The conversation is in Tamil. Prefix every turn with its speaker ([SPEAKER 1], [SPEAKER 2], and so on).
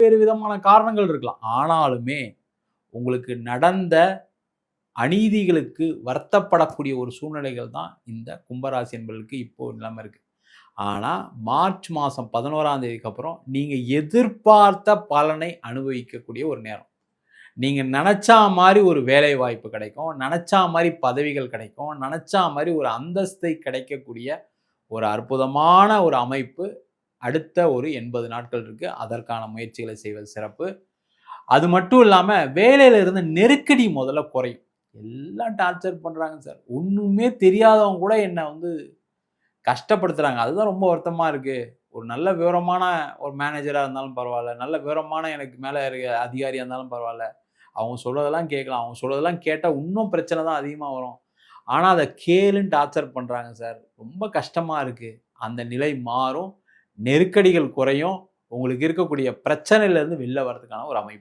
[SPEAKER 1] பல்வேறு விதமான காரணங்கள் இருக்கலாம். ஆனாலுமே உங்களுக்கு நடந்த அநீதிகளுக்கு வருத்தப்படக்கூடிய ஒரு சூழ்நிலைகள் தான் இந்த கும்பராசி என்பவர்களுக்கு இப்போ நிலைமை இருக்கு. ஆனா, மார்ச் மாசம் 11ஆம் தேதிக்கு அப்புறம் நீங்க எதிர்பார்த்த பலனை அனுபவிக்கக்கூடிய ஒரு நேரம். நீங்க நெனச்சா மாரி ஒரு வேலை வாய்ப்பு கிடைக்கும். நெனச்சா மாரி பதவிகள் கிடைக்கும். நெனச்சா மாரி ஒரு அந்தஸ்தை கிடைக்கக்கூடிய ஒரு அற்புதமான ஒரு அமைப்பு அடுத்த ஒரு 80 நாட்கள் இருக்கு. அதற்கான முயற்சிகளை செய்வது சிறப்பு. அது மட்டும் இல்லாம வேலையில இருந்த நெருக்கடி முதல்ல குறையும். எல்லாம் டார்ச்சர் பண்றாங்க சார். ஒண்ணுமே தெரியாதவங்க கூட என்ன வந்து கஷ்டப்படுத்துறாங்க. அதுதான் ரொம்ப வருத்தமா இருக்கு. ஒரு நல்ல விவரமான ஒரு மேனேஜரா இருந்தாலும் பரவால்ல. நல்ல விவரமான எனக்கு மேல இருக்க அதிகாரியா இருந்தாலும் பரவால்ல. அவங்க சொல்றதெல்லாம் கேட்கலாம். அவங்க சொல்றதெல்லாம் கேட்டா இன்னும் பிரச்சனை தான் அதிகமா வரும். ஆனா அத கேளுன்னு டார்ச்சர் பண்றாங்க சார். ரொம்ப கஷ்டமா இருக்கு. அந்த நிலை மாறும். நெருக்கடிகள் குறையும். உங்களுக்கு இருக்கக்கூடிய பிரச்சனையிலிருந்து வெளில வரதுக்கான ஒரு அமைப்பு.